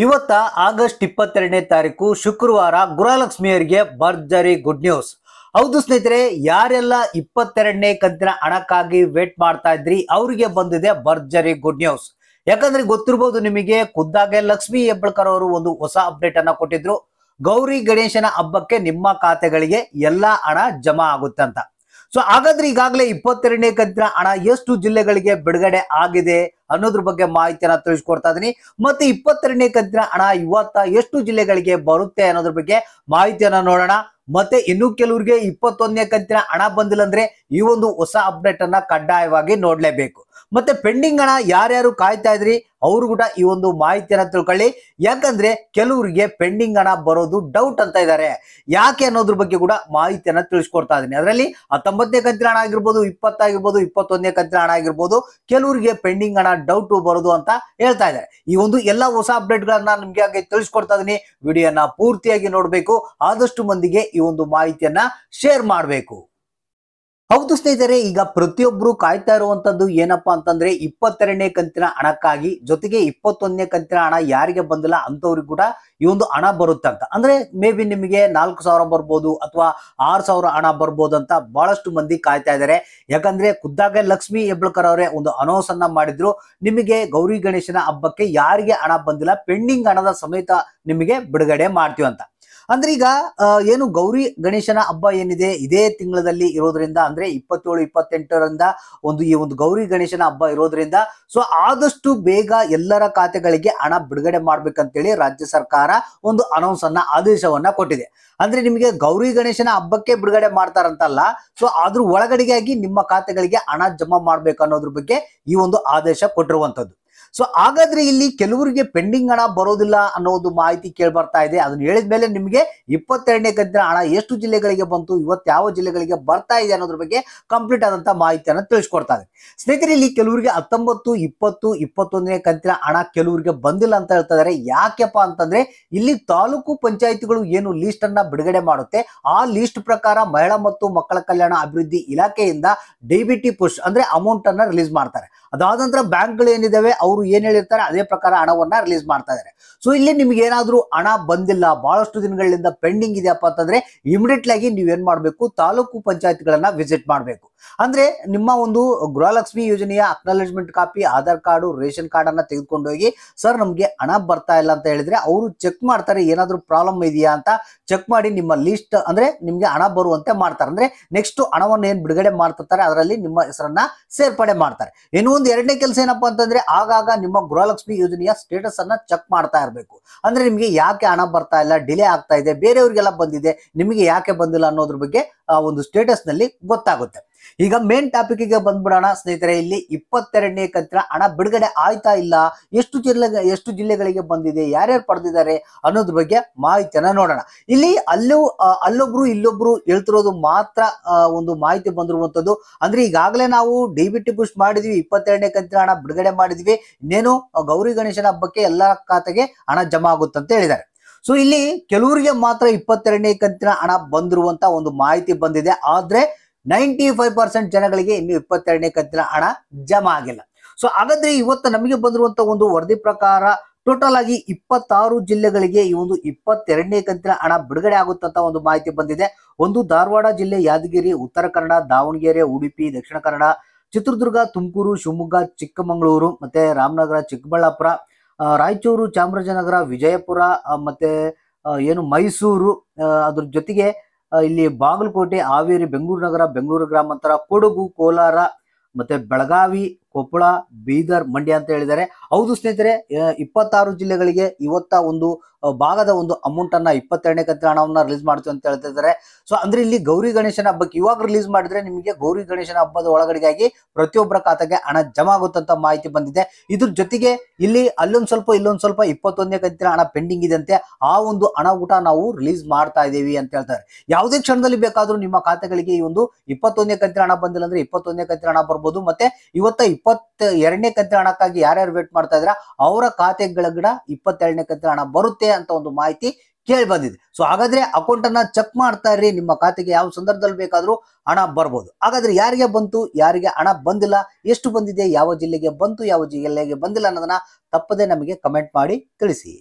ಇವತ್ತ ಆಗಸ್ಟ್ 22ನೇ ತಾರೀಕು ಶುಕ್ರವಾರ ಗೃಹಲಕ್ಷ್ಮಿಯರಿಗೆ ಭರ್ಜರಿ ಗುಡ್ ನ್ಯೂಸ್. ಹೌದು ಸ್ನೇಹಿತರೆ, ಯಾರೆಲ್ಲ 22ನೇ ಕಂತಿನ ಹಣಕ್ಕಾಗಿ ವೇಟ್ ಮಾಡ್ತಾ ಇದ್ರಿ ಅವರಿಗೆ ಬಂದಿದೆ ಭರ್ಜರಿ ಗುಡ್ ನ್ಯೂಸ್. ಯಾಕಂದ್ರೆ ಗೊತ್ತಿರಬಹುದು ನಿಮಗೆ, ಖುದ್ದಾಗೆ ಲಕ್ಷ್ಮಿ ಹೆಬ್ಬಾಳ್ಕರ್ ಅವರು ಒಂದು ಹೊಸ ಅಪ್ಡೇಟ್ ಅನ್ನ ಕೊಟ್ಟಿದ್ರು. ಗೌರಿ ಗಣೇಶನ ಹಬ್ಬಕ್ಕೆ ನಿಮ್ಮ ಖಾತೆಗಳಿಗೆ ಎಲ್ಲಾ ಹಣ ಜಮಾ ಆಗುತ್ತೆ ಅಂತ. ಸೊ ಹಾಗಾದ್ರೆ ಈಗಾಗಲೇ 22ನೇ ಕಂತಿನ ಹಣ ಎಷ್ಟು ಜಿಲ್ಲೆಗಳಿಗೆ ಬಿಡುಗಡೆ ಆಗಿದೆ ಅನ್ನೋದ್ರ ಬಗ್ಗೆ ಮಾಹಿತಿಯನ್ನ ತಿಳಿಸ್ಕೊಡ್ತಾ ಇದೀನಿ. ಮತ್ತೆ 22ನೇ ಕಂತಿನ ಹಣ ಇವತ್ತ ಎಷ್ಟು ಜಿಲ್ಲೆಗಳಿಗೆ ಬರುತ್ತೆ ಅನ್ನೋದ್ರ ಬಗ್ಗೆ ಮಾಹಿತಿಯನ್ನ ನೋಡೋಣ. ಮತ್ತೆ ಇನ್ನು ಕೆಲವರಿಗೆ 21ನೇ ಕಂತಿನ ಹಣ ಬಂದಿಲ್ಲ ಅಂದ್ರೆ ಈ ಒಂದು ಹೊಸ ಅಪ್ಡೇಟ್ ಅನ್ನ ಕಡ್ಡಾಯವಾಗಿ ನೋಡ್ಲೇಬೇಕು. ಮತ್ತೆ ಪೆಂಡಿಂಗ್ ಹಣ ಯಾರ್ಯಾರು ಕಾಯ್ತಾ ಇದ್ರಿ ಅವರು ಕೂಡ ಈ ಒಂದು ಮಾಹಿತಿಯನ್ನ ತಿಳ್ಕೊಳ್ಳಿ. ಯಾಕಂದ್ರೆ ಕೆಲವರಿಗೆ ಪೆಂಡಿಂಗ್ ಹಣ ಬರೋದು ಡೌಟ್ ಅಂತ ಇದ್ದಾರೆ. ಯಾಕೆ ಅನ್ನೋದ್ರ ಬಗ್ಗೆ ಕೂಡ ಮಾಹಿತಿಯನ್ನ ತಿಳಿಸ್ಕೊಡ್ತಾ ಇದೀನಿ. ಅದರಲ್ಲಿ 19ನೇ ಕಂತಿನ ಹಣ ಆಗಿರ್ಬೋದು, 20 ಆಗಿರ್ಬೋದು, 21ನೇ ಕಂತಿನ ಹಣ ಆಗಿರ್ಬೋದು, ಕೆಲವರಿಗೆ ಪೆಂಡಿಂಗ್ ಹಣ ಡೌಟ್ ಬರೋದು ಅಂತ ಹೇಳ್ತಾ ಇದ್ದಾರೆ. ಈ ಒಂದು ಎಲ್ಲಾ ಹೊಸ ಅಪ್ಡೇಟ್ ಗಳನ್ನ ನಿಮ್ಗೆ ಹಾಗೆ ತಿಳಿಸ್ಕೊಡ್ತಾ ಇದೀನಿ. ವಿಡಿಯೋನ ಪೂರ್ತಿಯಾಗಿ ನೋಡ್ಬೇಕು, ಆದಷ್ಟು ಮಂದಿಗೆ ಈ ಒಂದು ಮಾಹಿತಿಯನ್ನ ಶೇರ್ ಮಾಡಬೇಕು. ಹೌದು ಸ್ನೇಹಿತರೆ, ಈಗ ಪ್ರತಿಯೊಬ್ರು ಕಾಯ್ತಾ ಇರುವಂತದ್ದು ಏನಪ್ಪಾ ಅಂತಂದ್ರೆ 22ನೇ ಕಂತಿನ ಹಣಕ್ಕಾಗಿ. ಜೊತೆಗೆ 21ನೇ ಕಂತಿನ ಹಣ ಯಾರಿಗೆ ಬಂದಿಲ್ಲ ಅಂತವ್ರಿಗೆ ಕೂಡ ಈ ಒಂದು ಹಣ ಬರುತ್ತೆ ಅಂತ. ಅಂದ್ರೆ ಮೇ ಬಿ ನಿಮಗೆ 4,000 ಬರ್ಬೋದು ಅಥವಾ 6,000 ಹಣ ಬರ್ಬೋದು ಅಂತ ಬಹಳಷ್ಟು ಮಂದಿ ಕಾಯ್ತಾ ಇದ್ದಾರೆ. ಯಾಕಂದ್ರೆ ಖುದ್ದಾಗೆ ಲಕ್ಷ್ಮಿ ಹೆಬ್ಬಾಳ್ಕರ್ ಅವರೇ ಒಂದು ಅನೌನ್ಸ್ ಅನ್ನ ಮಾಡಿದ್ರು, ನಿಮಗೆ ಗೌರಿ ಗಣೇಶನ ಹಬ್ಬಕ್ಕೆ ಯಾರಿಗೆ ಹಣ ಬಂದಿಲ್ಲ ಪೆಂಡಿಂಗ್ ಹಣದ ಸಮೇತ ನಿಮಗೆ ಬಿಡುಗಡೆ ಮಾಡ್ತೀವಿ ಅಂತ. ಅಂದ್ರೆ ಈಗ ಏನು ಗೌರಿ ಗಣೇಶನ ಹಬ್ಬ ಏನಿದೆ ಇದೇ ತಿಂಗಳಲ್ಲಿ ಇರೋದ್ರಿಂದ, ಅಂದ್ರೆ 27, 28ರಿಂದ ಈ ಒಂದು ಗೌರಿ ಗಣೇಶನ ಹಬ್ಬ ಇರೋದ್ರಿಂದ ಸೊ ಆದಷ್ಟು ಬೇಗ ಎಲ್ಲರ ಖಾತೆಗಳಿಗೆ ಹಣ ಬಿಡುಗಡೆ ಮಾಡ್ಬೇಕಂತೇಳಿ ರಾಜ್ಯ ಸರ್ಕಾರ ಒಂದು ಅನೌನ್ಸ್ ಅನ್ನ ಆದೇಶವನ್ನ ಕೊಟ್ಟಿದೆ. ಅಂದ್ರೆ ನಿಮಗೆ ಗೌರಿ ಗಣೇಶನ ಹಬ್ಬಕ್ಕೆ ಬಿಡುಗಡೆ ಮಾಡ್ತಾರಂತಲ್ಲ, ಸೊ ಅದ್ರ ಒಳಗಡೆಗಾಗಿ ನಿಮ್ಮ ಖಾತೆಗಳಿಗೆ ಹಣ ಜಮಾ ಮಾಡ್ಬೇಕು ಅನ್ನೋದ್ರ ಬಗ್ಗೆ ಈ ಒಂದು ಆದೇಶ ಕೊಟ್ಟಿರುವಂತದ್ದು. ಸೊ ಹಾಗಾದ್ರೆ ಇಲ್ಲಿ ಕೆಲವರಿಗೆ ಪೆಂಡಿಂಗ್ ಹಣ ಬರೋದಿಲ್ಲ ಅನ್ನೋದು ಮಾಹಿತಿ ಕೇಳಿ ಬರ್ತಾ ಇದೆ. ಅದನ್ನ ಹೇಳಿದ್ಮೇಲೆ ನಿಮಗೆ 22ನೇ ಕಂತಿನ ಹಣ ಎಷ್ಟು ಜಿಲ್ಲೆಗಳಿಗೆ ಬಂತು, ಇವತ್ತು ಯಾವ ಜಿಲ್ಲೆಗಳಿಗೆ ಬರ್ತಾ ಇದೆ ಅನ್ನೋದ್ರ ಬಗ್ಗೆ ಕಂಪ್ಲೀಟ್ ಆದಂತ ಮಾಹಿತಿಯನ್ನು ತಿಳಿಸ್ಕೊಡ್ತಾ ಇದೆ. ಸ್ನೇಹಿತರೆ, ಇಲ್ಲಿ ಕೆಲವರಿಗೆ 19, 20, 21ನೇ ಕಂತಿನ ಹಣ ಕೆಲವರಿಗೆ ಬಂದಿಲ್ಲ ಅಂತ ಹೇಳ್ತಾ ಇದ್ದಾರೆ. ಯಾಕೆಪ್ಪ ಅಂತಂದ್ರೆ ಇಲ್ಲಿ ತಾಲೂಕು ಪಂಚಾಯಿತಿಗಳು ಏನು ಲೀಸ್ಟ್ ಅನ್ನ ಬಿಡುಗಡೆ ಮಾಡುತ್ತೆ, ಆ ಲೀಸ್ಟ್ ಪ್ರಕಾರ ಮಹಿಳಾ ಮತ್ತು ಮಕ್ಕಳ ಕಲ್ಯಾಣ ಅಭಿವೃದ್ಧಿ ಇಲಾಖೆಯಿಂದ ಡಿಬಿಟಿ ಪುಷ್ ಅಂದ್ರೆ ಅಮೌಂಟ್ ಅನ್ನ ರಿಲೀಸ್ ಮಾಡ್ತಾರೆ. ಅದಾದ ನಂತರ ಬ್ಯಾಂಕ್ಗಳು ಏನಿದಾವೆ ಅವರು ಏನ್ ಹೇಳಿರ್ತಾರೆ ಅದೇ ಪ್ರಕಾರ ಹಣವನ್ನ ರಿಲೀಸ್ ಮಾಡ್ತಾ ಇದ್ದಾರೆ. ಸೊ ಇಲ್ಲಿ ನಿಮ್ಗೆ ಏನಾದ್ರೂ ಹಣ ಬಂದಿಲ್ಲ, ಬಹಳಷ್ಟು ದಿನಗಳಿಂದ ಪೆಂಡಿಂಗ್ ಇದೆಯಪ್ಪ ಅಂತಂದ್ರೆ ಇಮಿಡಿಯೇಟ್ಲಿ ಆಗಿ ನೀವೇನ್ ಮಾಡ್ಬೇಕು, ತಾಲೂಕು ಪಂಚಾಯತ್ಗಳನ್ನ ವಿಸಿಟ್ ಮಾಡ್ಬೇಕು. ಅಂದ್ರೆ ನಿಮ್ಮ ಒಂದು ಗೃಹಲಕ್ಷ್ಮಿ ಯೋಜನೆಯ acknowledgement copy, Aadhaar card, ration card ಅನ್ನ ತೆಗೆದುಕೊಂಡು ಹೋಗಿ, ಸರ್ ನಮ್ಗೆ ಹಣ ಬರ್ತಾ ಇಲ್ಲ ಅಂತ ಹೇಳಿದ್ರೆ ಅವರು ಚೆಕ್ ಮಾಡ್ತಾರೆ, ಏನಾದ್ರೂ ಪ್ರಾಬ್ಲಮ್ ಇದೆಯಾ ಅಂತ ಚೆಕ್ ಮಾಡಿ ನಿಮ್ಮ ಲಿಸ್ಟ್ ಅಂದ್ರೆ ನಿಮ್ಗೆ ಹಣ ಬರುವಂತೆ ಮಾಡ್ತಾರೆ. ಅಂದ್ರೆ ನೆಕ್ಸ್ಟ್ ಹಣವನ್ನು ಏನ್ ಬಿಡುಗಡೆ ಮಾಡ್ತಿರ್ತಾರೆ ಅದರಲ್ಲಿ ನಿಮ್ಮ ಹೆಸರನ್ನ ಸೇರ್ಪಡೆ ಮಾಡ್ತಾರೆ. ಇನ್ನು ಒಂದು ಎರಡನೇ ಕೆಲಸ ಏನಪ್ಪಾ ಅಂತಂದ್ರೆ ಆಗಾಗ ನಿಮ್ಮ ಗೃಹಲಕ್ಷ್ಮಿ ಯೋಜನೆಯ ಸ್ಟೇಟಸ್ ಅನ್ನ ಚೆಕ್ ಮಾಡ್ತಾ ಇರಬೇಕು. ಅಂದ್ರೆ ನಿಮ್ಗೆ ಯಾಕೆ ಹಣ ಬರ್ತಾ ಇಲ್ಲ, ಡಿಲೇ ಆಗ್ತಾ ಇದೆ, ಬೇರೆಯವ್ರಿಗೆಲ್ಲ ಬಂದಿದೆ, ನಿಮಗೆ ಯಾಕೆ ಬಂದಿಲ್ಲ ಅನ್ನೋದ್ರ ಬಗ್ಗೆ ಒಂದು ಸ್ಟೇಟಸ್ ನಲ್ಲಿ ಗೊತ್ತಾಗುತ್ತೆ. ಈಗ ಮೇನ್ ಟಾಪಿಕ್ ಗೆ ಬಂದ್ಬಿಡೋಣ ಸ್ನೇಹಿತರೆ. ಇಲ್ಲಿ 22ನೇ ಕಂತಿನ ಹಣ ಬಿಡುಗಡೆ ಆಯ್ತಾ ಇಲ್ಲ, ಎಷ್ಟು ಜಿಲ್ಲೆಗಳಿಗೆ ಬಂದಿದೆ, ಯಾರ್ಯಾರು ಪಡೆದಿದ್ದಾರೆ ಅನ್ನೋದ್ರ ಬಗ್ಗೆ ಮಾಹಿತಿಯನ್ನ ನೋಡೋಣ. ಇಲ್ಲಿ ಅಲ್ಲೊಬ್ರು ಇಲ್ಲೊಬ್ರು ಹೇಳ್ತಿರೋದು ಮಾತ್ರ ಒಂದು ಮಾಹಿತಿ ಬಂದಿರುವಂತದ್ದು. ಅಂದ್ರೆ ಈಗಾಗಲೇ ನಾವು ಡಿಬಿಟಿ ಪುಷ್ ಮಾಡಿದ್ವಿ, 22ನೇ ಕಂತಿನ ಹಣ ಬಿಡುಗಡೆ ಮಾಡಿದ್ವಿ, ಇನ್ನೇನು ಗೌರಿ ಗಣೇಶನ ಹಬ್ಬಕ್ಕೆ ಎಲ್ಲಾ ಖಾತೆಗೆ ಹಣ ಜಮಾ ಆಗುತ್ತೆ ಅಂತ ಹೇಳಿದ್ದಾರೆ. ಸೊ ಇಲ್ಲಿ ಕೆಲವರಿಗೆ ಮಾತ್ರ 22ನೇ ಕಂತಿನ ಹಣ ಬಂದಿರುವಂತ ಒಂದು ಮಾಹಿತಿ ಬಂದಿದೆ. ಆದ್ರೆ 95% ಜನಗಳಿಗೆ ಇನ್ನು 22ನೇ ಕಂತಿನ ಹಣ ಜಮಾ ಆಗಿಲ್ಲ. ಸೊ ಹಾಗಾದ್ರೆ ಇವತ್ತು ನಮಗೆ ಬಂದಿರುವಂತ ಒಂದು ವರದಿ ಪ್ರಕಾರ ಟೋಟಲ್ ಆಗಿ 26 ಜಿಲ್ಲೆಗಳಿಗೆ ಈ ಒಂದು 22ನೇ ಕಂತಿನ ಹಣ ಬಿಡುಗಡೆ ಆಗುತ್ತಂತ ಒಂದು ಮಾಹಿತಿ ಬಂದಿದೆ. ಒಂದು ಧಾರವಾಡ ಜಿಲ್ಲೆ, ಯಾದಗಿರಿ, ಉತ್ತರ ಕನ್ನಡ, ದಾವಣಗೆರೆ, ಉಡುಪಿ, ದಕ್ಷಿಣ ಕನ್ನಡ, ಚಿತ್ರದುರ್ಗ, ತುಮಕೂರು, ಶಿವಮೊಗ್ಗ, ಚಿಕ್ಕಮಗಳೂರು, ಮತ್ತೆ ರಾಮನಗರ, ಚಿಕ್ಕಬಳ್ಳಾಪುರ, ರಾಯಚೂರು, ಚಾಮರಾಜನಗರ, ವಿಜಯಪುರ, ಮತ್ತೆ ಏನು ಮೈಸೂರು, ಅದ್ರ ಜೊತೆಗೆ ಇಲ್ಲಿ ಬಾಗಲಕೋಟೆ, ಹಾವೇರಿ, ಬೆಂಗಳೂರು ನಗರ, ಬೆಂಗಳೂರು ಗ್ರಾಮಾಂತರ, ಕೊಡಗು, ಕೋಲಾರ, ಮತ್ತೆ ಬೆಳಗಾವಿ, ಕೊಪ್ಪಳ, ಬೀದರ್, ಮಂಡ್ಯ ಅಂತ ಹೇಳಿದ್ದಾರೆ. ಹೌದು ಸ್ನೇಹಿತರೆ, 26 ಜಿಲ್ಲೆಗಳಿಗೆ ಇವತ್ತ ಒಂದು ಭಾಗದ ಒಂದು ಅಮೌಂಟ್ ಅನ್ನ 22ನೇ ಕಂತಿನ ಹಣವನ್ನ ರಿಲೀಸ್ ಮಾಡ್ತೀವಿ ಅಂತ ಹೇಳ್ತಾ ಇದ್ದಾರೆ. ಸೊ ಅಂದ್ರೆ ಇಲ್ಲಿ ಗೌರಿ ಗಣೇಶನ ಹಬ್ಬಕ್ಕೆ ಇವಾಗ ರಿಲೀಸ್ ಮಾಡಿದ್ರೆ ನಿಮಗೆ ಗೌರಿ ಗಣೇಶನ ಹಬ್ಬದ ಒಳಗಡೆಗಾಗಿ ಪ್ರತಿಯೊಬ್ಬರ ಖಾತೆಗೆ ಹಣ ಜಮಾ ಆಗುತ್ತಂತ ಮಾಹಿತಿ ಬಂದಿದೆ. ಇದ್ರ ಜೊತೆಗೆ ಇಲ್ಲಿ ಅಲ್ಲೊಂದ್ ಸ್ವಲ್ಪ ಇಲ್ಲೊಂದ್ ಸ್ವಲ್ಪ 21ನೇ ಕಂತಿನ ಹಣ ಪೆಂಡಿಂಗ್ ಇದೆ ಅಂತೆ, ಆ ಒಂದು ಹಣ ಊಟ ನಾವು ರಿಲೀಸ್ ಮಾಡ್ತಾ ಇದೀವಿ ಅಂತ ಹೇಳ್ತಾರೆ. ಯಾವುದೇ ಕ್ಷಣದಲ್ಲಿ ಬೇಕಾದ್ರೂ ನಿಮ್ಮ ಖಾತೆಗಳಿಗೆ ಈ ಒಂದು 21ನೇ ಕಂತಿನ ಹಣ ಬಂದಿಲ್ಲ ಅಂದ್ರೆ 21ನೇ ಕಂತಿನ ಹಣ ಬರ್ಬೋದು. ಮತ್ತೆ ಇವತ್ತ 22ನೇ ಕಂತಿನ ಹಣಕ್ಕಾಗಿ ಯಾರ್ಯಾರು ವೇಟ್ ಮಾಡ್ತಾ ಇದ್ರ ಅವರ ಖಾತೆಗಳ 22ನೇ ಕಂತಿನ ಹಣ ಬರುತ್ತೆ ಅಂತ ಒಂದು ಮಾಹಿತಿ ಕೇಳಿ ಬಂದಿದೆ. ಸೊ ಹಾಗಾದ್ರೆ ಅಕೌಂಟ್ ಅನ್ನ ಚೆಕ್ ಮಾಡ್ತಾ ಇರ್ರಿ, ನಿಮ್ಮ ಖಾತೆಗೆ ಯಾವ ಸಂದರ್ಭದಲ್ಲಿ ಬೇಕಾದ್ರೂ ಹಣ ಬರ್ಬೋದು. ಹಾಗಾದ್ರೆ ಯಾರಿಗೆ ಬಂತು, ಯಾರಿಗೆ ಹಣ ಬಂದಿಲ್ಲ, ಎಷ್ಟು ಬಂದಿದೆ, ಯಾವ ಜಿಲ್ಲೆಗೆ ಬಂತು, ಯಾವ ಜಿಲ್ಲೆಗೆ ಬಂದಿಲ್ಲ ಅನ್ನೋದನ್ನ ತಪ್ಪದೆ ನಮಗೆ ಕಮೆಂಟ್ ಮಾಡಿ ತಿಳಿಸಿ.